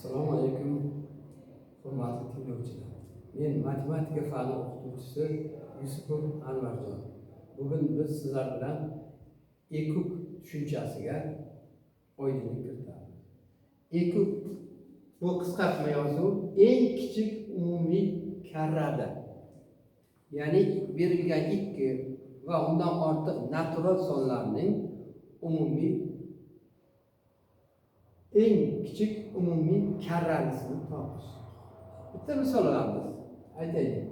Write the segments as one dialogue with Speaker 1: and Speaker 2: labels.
Speaker 1: Assalomu alaykum, hurmatli tinglovchilar. Men matematika fani o'qituvchisi Yusupov Anvarjon. Bugun biz sizlar bilan ekub tushunchasiga oydinlik kiritamiz. Ekub bu qisqartma yozuv eng kichik umumiy karradir. Ya'ni berilgan 2 va undan ortiq natural sonlarning umumiy eng kichik umumiy karralisini topish. Bitta misol olamiz. Aytaylik.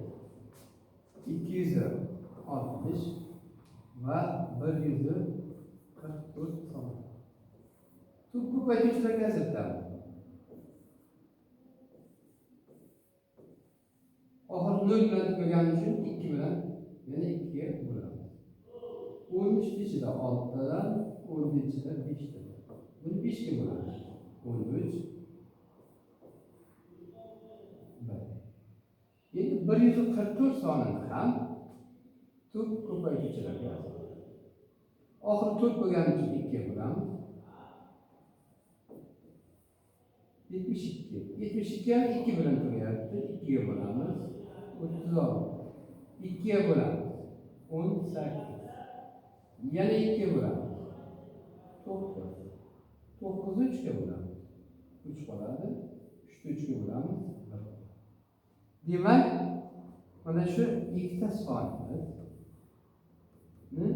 Speaker 1: 260 va 144 son. Tub ko'paytirishlarga ajratamiz. Oxir 0 bilan tugagan uchun 2 bilan yana 2 ga bo'lamiz. 13 ichida 6 dan 10 ichida 5 dan. Buni 5 ga bo'lamiz. 13 Endi 144 sonini ham tub ko'paytirishlarga ajratamiz. Oxir 4 bo'lgani uchun 2 ga bo'lamiz. 72. 72 ham 2 bilan tugayapti. 2 ga bo'lamiz. 36. 2 ga bo'lamiz. 18. Yana 2 ga bo'lamiz. 9. 9'u 3 ga bo'lamiz. 3 qoladi. 3'ni 3 ga bo'lamiz. Demak, mana shu ikkita sonimizni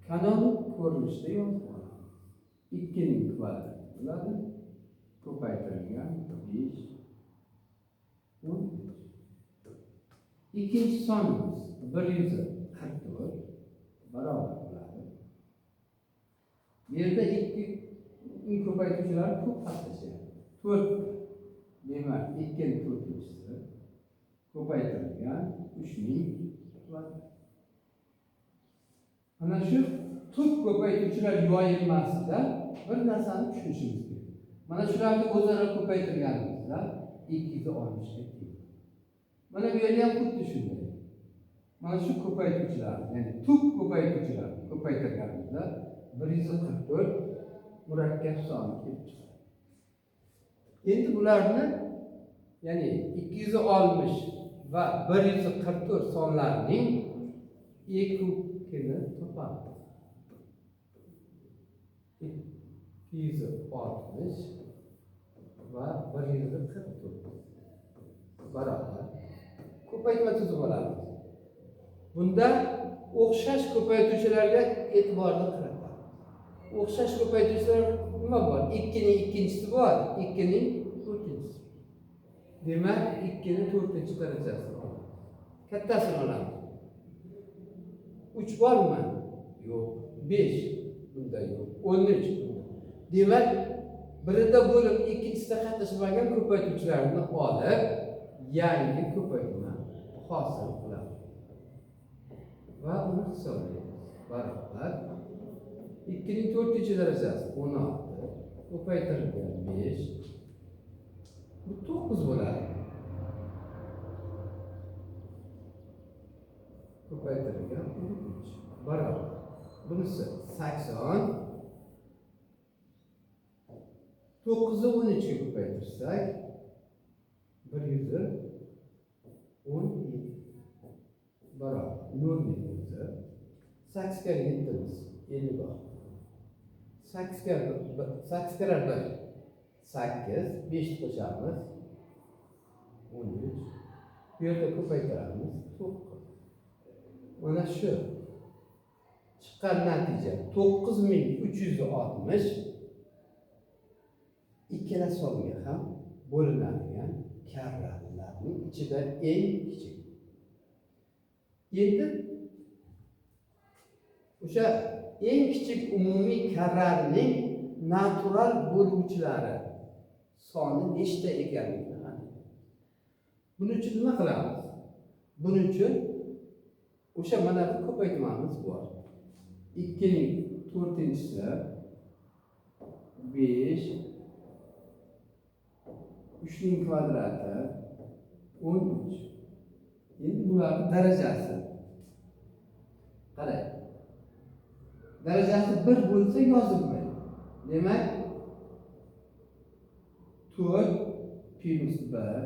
Speaker 1: kanonik ko'rinishda yozib olamiz. 2 ning kvadrati bo'ladi. Ko'paytirilgan 5 13. Ikkinchi sonimiz 144 barobar bo'ladi. Bu yerda 2 ning ko'paytiruvchilari ko'p qatnashadi. 4 demak 2 ning 4-chisi ko'paytirilgan 3 ning kvadrati. Mana shu tub ko'paytiruvchilar yoyilmasida bir narsani tushunishimiz kerak. Mana shularni o'zaro ko'paytirganimizda 260 ga teng. Mana bu yerda ham xuddi shunday. Mana shu ko'paytiruvchilar, ya'ni tub ko'paytiruvchilar ko'paytirganimizda 144 murakkab soni kelib chiqadi. Endi bularni, ya'ni 260 va 144 sonlarining ekubini topamiz. 260 va 144 barobar ko'paytma tuzib olamiz. Bunda o'xshash ko'paytiruvchilarga e'tiborni qaratamiz. O'xshash ko'paytiruvchilar nima bor? 2 ning ikkinchisi bor, 2 ning 4-chisi. Demak, 2 ning 4-darajasini olamiz. Kattasini olamiz. 3 bormi? Yo'q. 5 bunda yo'q. 13 bunda. Demak, birida bo'lib ikkinchisida qatnashmagan ko'paytiruvchilarni olib, yangi ko'paytma hosil qilamiz. Va uni hisoblaymiz. Barobar 2 ning 4-darajasi 16, ko'paytirilgan 5, bu 9 bo'ladi. Ko'paytirilgan 13 barobar. Bunisi 80. 9'u 13 ga ko'paytirsak 117 barobar 0 ning o'zi 8 ga 7'miz 50 bor. 8 ga 1 8, 5 qo'shamiz 13. Bu yerda ko'paytiramiz 9. Mana shu chiqqan natija 9360 ikkala songa ham bo'linadigan karralarning ichida eng kichik. Endi o'sha eng kichik umumiy karrarning natural bo'luvchilari soni nechta ekanligini aniqlaymiz. Buning uchun nima qilamiz? Buning uchun o'sha mana bu ko'paytmamiz bor. 2 ning 4-chisi 5, 3 ning kvadrati 13. Endi bularning darajasi. Qarang. Darajasi 1 bo'lsa yozilmaydi. Demak to'rt plus bir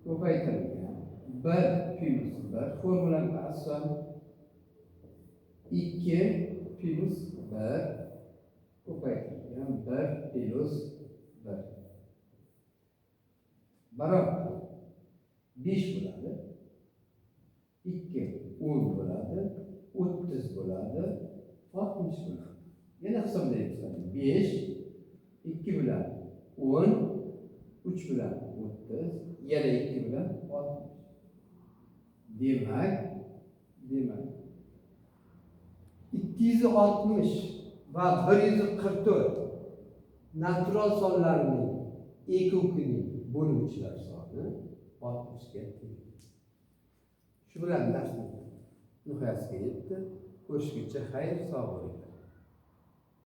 Speaker 1: ko'paytirilgan bir plus bir formulani asal ikki plus bir ko'paytirilgan bir plus bir barobar besh bo'ladi, ikki o'n bo'ladi, o'ttiz bo'ladi, oltmish bo'ladi. Yana hisoblaymiz. Besh ikki bilan o'n, uch bilan o'ttiz, yana ikki bilan oltmish. Demak 260 va 144 natural sonlarning ekokining bo'luvchilar soni 60 ga teng. Shu bilan darsning nihoyasiga yetdi. Ko'rishguncha xayr, sog' bo'linglar.